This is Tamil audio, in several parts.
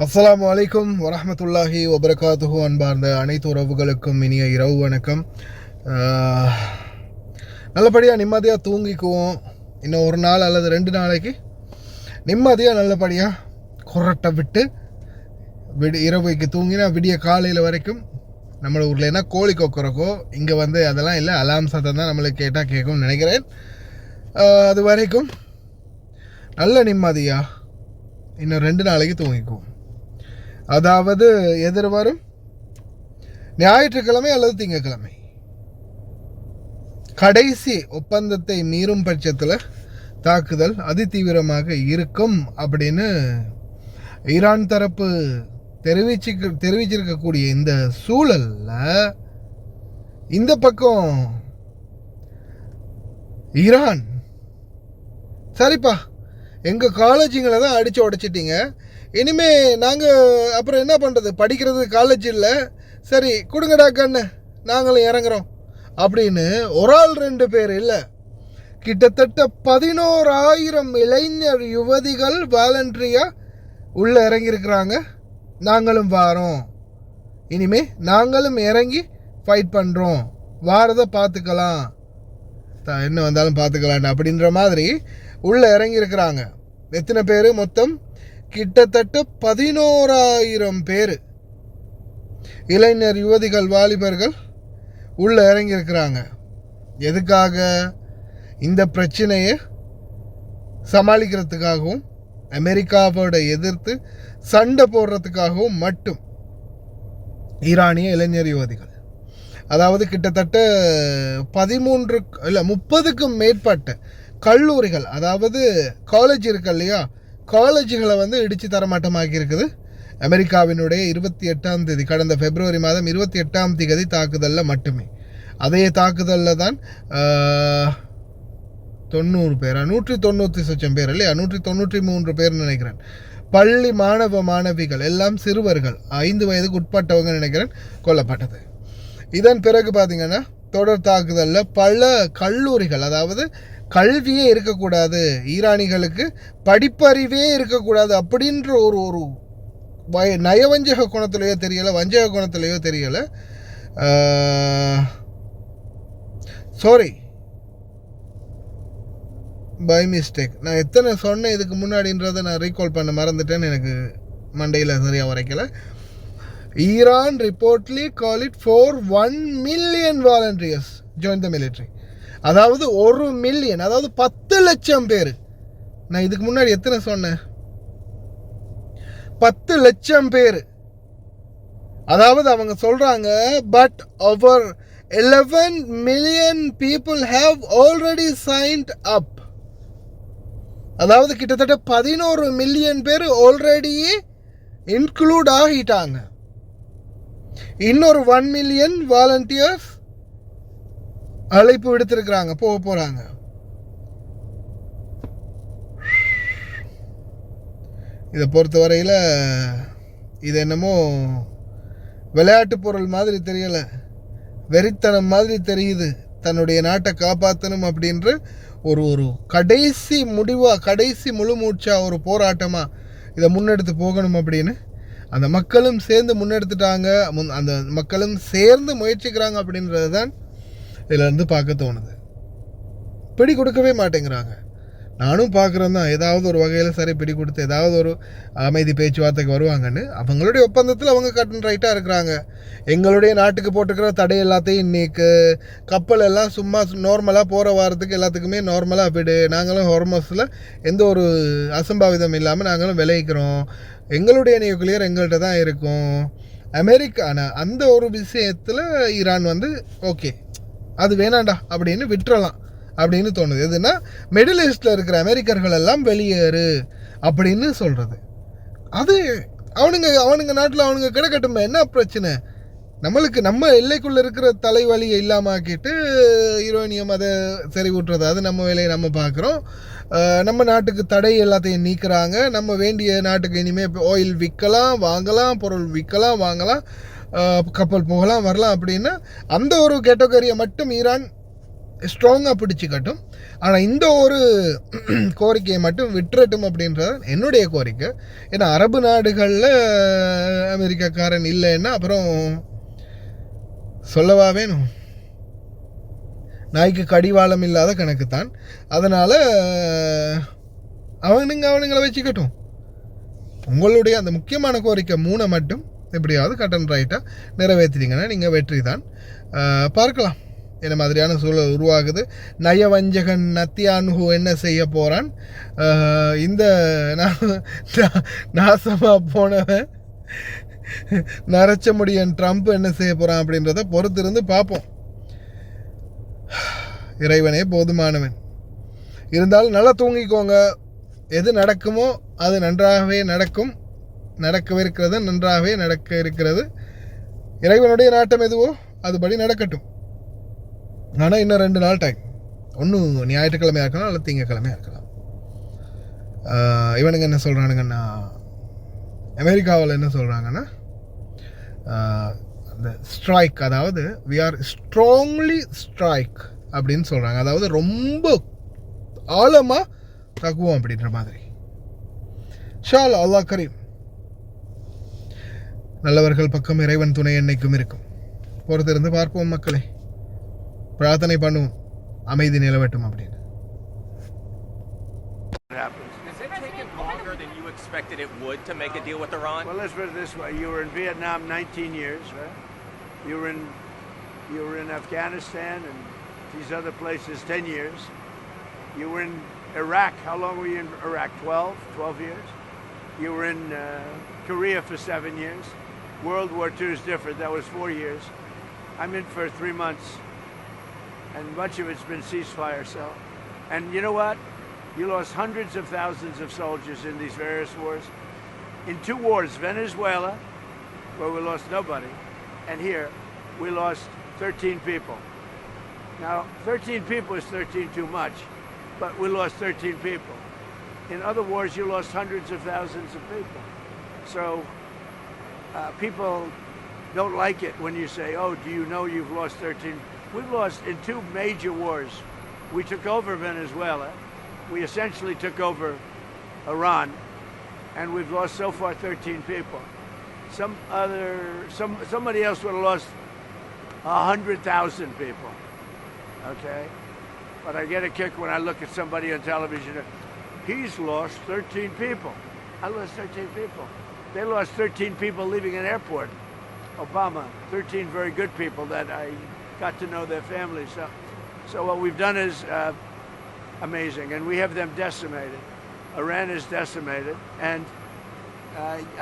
அஸ்ஸலாமு அலைக்கும் வரஹ்மத்துல்லாஹி வபரகாத்துஹு. அன்பார்ந்த அனைத்து உறவுகளுக்கும் இனிய இரவு வணக்கம். நல்லபடியாக நிம்மதியாக தூங்கிக்குவோம். இன்னும் ஒரு நாள் அல்லது 2 நாளைக்கு நிம்மதியாக நல்லபடியாக குரட்டை விட்டு இரவுக்கு தூங்கினா விடிய காலையில் வரைக்கும் நம்மள ஊரில் என்ன கோழி கொக்கரக்கோ, இங்கே அதெல்லாம் இல்லை, அலாம் சத்தம் தான் நம்மளுக்கு கேட்டால் கேட்கும்னு நினைக்கிறேன். அது வரைக்கும் நல்ல நிம்மதியாக இன்னும் 2 நாளைக்கு தூங்கிக்குவோம். அதாவது எதிர்வரும் ஞாயிற்றுக்கிழமை அல்லது திங்கட்கிழமை கடைசி ஒப்பந்தத்தை மீறும் பட்சத்தில் தாக்குதல் அதிதீவிரமாக இருக்கும் அப்படின்னு ஈரான் தரப்பு தெரிவிச்சிருக்கக்கூடிய இந்த சூழல்ல இந்த பக்கம் ஈரான் சரிப்பா எங்கள் காலேஜுங்களை தான் அடித்து உடைச்சிட்டிங்க, இனிமே நாங்கள் அப்புறம் என்ன பண்ணுறது, படிக்கிறது காலேஜ் இல்லை, சரி கொடுங்கடா கண்ணு நாங்களும் இறங்குறோம் அப்படின்னு ஒரு ஆள் 2 பேர் இல்லை, கிட்டத்தட்ட 11,000 இளைஞர் யுவதிகள் வாலண்டரியாக உள்ளே இறங்கியிருக்கிறாங்க. நாங்களும் வாரோம், இனிமே நாங்களும் இறங்கி ஃபைட் பண்ணுறோம், வாரதை பார்த்துக்கலாம், என்ன வந்தாலும் பார்த்துக்கலான்னு அப்படின்ற மாதிரி உள்ளே இறங்கியிருக்கிறாங்க. எத்தனை பேர் மொத்தம்? கிட்டத்தட்ட 11,000 பேர் இளைஞர் யுவதிகள் வாலிபர்கள் உள்ளே இறங்கியிருக்கிறாங்க. எதுக்காக? இந்த பிரச்சனையை சமாளிக்கிறதுக்காகவும் அமெரிக்காவோட எதிர்த்து சண்டை போடுறதுக்காகவும் மட்டும் ஈரானிய இளைஞர் யுவதிகள், அதாவது கிட்டத்தட்ட 30க்கும் மேற்பட்ட கல்லூரிகள், அதாவது காலேஜ் இருக்கு இல்லையா, காலேஜுகளை இடித்து தரமாட்டமாக்கி இருக்குது அமெரிக்காவினுடைய 28ஆம் தேதி, கடந்த பிப்ரவரி மாதம் 28ஆம் தேதி தாக்குதலில் மட்டுமே. அதே தாக்குதலில் தான் 90 பேரா 190 பேர் இல்லையா, 193 பேர் நினைக்கிறேன், பள்ளி மாணவ மாணவிகள் எல்லாம் சிறுவர்கள் 5 வயதுக்கு உட்பட்டவங்க நினைக்கிறேன் கொல்லப்பட்டது. இதன் பிறகு பார்த்தீங்கன்னா தொடர் தாக்குதலில் பல கல்லூரிகள், அதாவது கல்வியே இருக்கக்கூடாது, ஈரானிகளுக்கு படிப்பறிவே இருக்கக்கூடாது அப்படின்ற ஒரு நயவஞ்சக குணத்திலேயோ தெரியலை, வஞ்சக குணத்திலேயோ தெரியலை, சாரி பை மிஸ்டேக், நான் எத்தனை சொன்னேன் இதுக்கு முன்னாடின்றதை நான் ரீகால் பண்ண மறந்துட்டேன்னு, எனக்கு மண்டையில் சரியாக வரைக்கலை. Iran reportedly call it for 1 million volunteers join the military, அதாவது 1 million, அதாவது 10 லட்சம் பேர். நான் இதுக்கு முன்னாடி எத்தனை சொன்னேன்? 10 லட்சம் பேர். அதாவது அவங்க சொல்றாங்க, but over 11 million people have already signed up, அதாவது கிட்டத்தட்ட 11 மில்லியன் பேர் ஆல்ரெடி இன்க்ளூட் ஆகிட்டாங்க. இன்னொரு 1 million வாலண்டியர்ஸ் அழைப்பு விடுத்திருக்கிறாங்க, போகிறாங்க. இதை பொறுத்தவரையில் இது என்னமோ விளையாட்டு பொருள் மாதிரி தெரியலை, வெறித்தனம் மாதிரி தெரியுது. தன்னுடைய நாட்டை காப்பாற்றணும் அப்படின்ற ஒரு கடைசி முடிவாக, கடைசி முழு மூச்சாக ஒரு போராட்டமாக இதை முன்னெடுத்து போகணும் அப்படின்னு அந்த மக்களும் சேர்ந்து முன்னெடுத்துட்டாங்க, அந்த மக்களும் சேர்ந்து முயற்சிக்கிறாங்க அப்படின்றது தான் இதிலேருந்து பார்க்க தோணுது. பிடி கொடுக்கவே மாட்டேங்கிறாங்க. நானும் பார்க்குறேன் தான், ஏதாவது ஒரு வகையில் சரி பிடி கொடுத்து ஏதாவது ஒரு அமைதி பேச்சுவார்த்தைக்கு வருவாங்கன்னு. அவங்களுடைய ஒப்பந்தத்தில் அவங்க கட் அண்ட் ரைட்டாக இருக்கிறாங்க. எங்களுடைய நாட்டுக்கு போட்டுக்கிற தடை எல்லாத்தையும் இன்னைக்கு கப்பல் எல்லாம் சும்மா நார்மலாக போகிற வாரத்துக்கு எல்லாத்துக்குமே நார்மலாக விடு, நாங்களும் ஹார்மஸில் எந்த ஒரு அசம்பாவிதம் இல்லாமல் நாங்களும் விளைவிக்கிறோம், எங்களுடைய நியூக்ளியர் எங்கள்கிட்ட தான் இருக்கும். அமெரிக்கான அந்த ஒரு விஷயத்தில் ஈரான் ஓகே அது வேணாண்டா அப்படின்னு விட்டுறலாம் அப்படின்னு தோணுது. எதுனா மிடில் ஈஸ்டில் இருக்கிற அமெரிக்கர்கள் எல்லாம் வெளியேறு அப்படின்னு சொல்கிறது. அது அவனுங்க நாட்டில் அவனுங்க கிடக்கட்டும், என்ன பிரச்சனை? நம்மளுக்கு நம்ம எல்லைக்குள்ளே இருக்கிற தலைவலியை இல்லாமல் ஆக்கிட்டு யுரேனியம் அதை சரி விட்டுறது, அது நம்ம வேலையை நம்ம பார்க்குறோம். நம்ம நாட்டுக்கு தடை எல்லாத்தையும் நீக்கிறாங்க. நம்ம வேண்டிய நாட்டுக்கு இனிமேல் ஆயில் விற்கலாம் வாங்கலாம், பொருள் விற்கலாம் வாங்கலாம், கப்பல் போகலாம் வரலாம் அப்படின்னா அந்த ஒரு கேட்டகரியை மட்டும் ஈரான் ஸ்ட்ராங்காக பிடிச்சிக்கட்டும். ஆனால் இந்த ஒரு கோரிக்கையை மட்டும் விட்டுறட்டும் அப்படின்றது என்னுடைய கோரிக்கை. ஏன்னா அரபு நாடுகளில் அமெரிக்காக்காரன் இல்லைன்னா அப்புறம் சொல்லவா வேணும், நாய்க்கு கடிவாளம் இல்லாத கணக்கு தான். அதனால் அவனுங்களை வச்சுக்கட்டும். உங்களுடைய அந்த முக்கியமான கோரிக்கை 3 மட்டும் எப்படியாவது கட் அண்ட் ரைட்டாக நிறைவேற்றிட்டீங்கன்னா நீங்கள் வெற்றி தான். பார்க்கலாம் என்ன மாதிரியான சூழல் உருவாகுது. நயவஞ்சகன் நத்தியான்ஹு என்ன செய்ய போகிறான், இந்த நாசமாக போனவன் நரைச்ச முடியன் ட்ரம்ப் என்ன செய்ய போகிறான் அப்படின்றத பொறுத்திருந்து பார்ப்போம். இறைவனே போதுமானவன். இருந்தாலும் நல்லா தூங்கிக்கோங்க. எது நடக்குமோ அது நன்றாகவே நடக்கும். நடக்கவிருக்கிறது நன்றாகவே நடக்க இருக்கிறது. இறைவனுடைய நாட்டம் எதுவோ அதுபடி நடக்கட்டும். ஆனால் இன்னும் 2 நாள் டைம். ஒன்று ஞாயிற்றுக்கிழமையாக இருக்கலாம், அல்லது திங்கக்கிழமையாக இருக்கலாம். இவனுங்க என்ன சொல்கிறானுங்கன்னா, அமெரிக்காவில் என்ன சொல்கிறாங்கன்னா, அந்த ஸ்ட்ரைக், அதாவது வி ஆர் ஸ்ட்ராங்லி ஸ்ட்ரைக் அப்படின்னு சொல்கிறாங்க. அதாவது ரொம்ப ஆழமாக தாக்குவோம் அப்படின்ற மாதிரி. ஷால் அல்லாஹ் கரீம். நல்லவர்கள் பக்கம் இறைவன் துணை என்னைக்கும் இருக்கும். பொறுத்திருந்து பார்ப்போம் மக்களே. பிரார்த்தனை பண்ணுவோம் அமைதி நிலவட்டும் அப்படின்னு. Has it taken longer than you expected it would to make a deal with Iran? Well, let's put it this way. You were in Vietnam 19 years, right? You were in Afghanistan and these other places 10 years. You were in Iraq. How long were you in Iraq? 12 years. You were in Korea for 7 years. World War II is different. That was 4 years. I'm in for 3 months. And much of it's been ceasefire. So, and you know what? You lost hundreds of thousands of soldiers in these various wars. In 2 wars, Venezuela, where we lost nobody, and here, we lost 13 people. Now, 13 people is 13 too much, but we lost 13 people. In other wars, you lost hundreds of thousands of people. So, people don't like it when you say, oh, do you know you've lost 13? We've lost in 2 major wars. We took over Venezuela. We essentially took over Iran. And we've lost so far 13 people. Somebody else would have lost 100,000 people. Okay? But I get a kick when I look at somebody on television. He's lost 13 people. I lost 13 people. They lost 13 people leaving an airport. Obama, 13 very good people that I got to know their families. So what we've done is amazing, and we have them decimated. Iran is decimated, and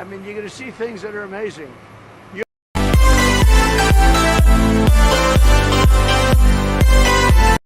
I mean, you're going to see things that are amazing.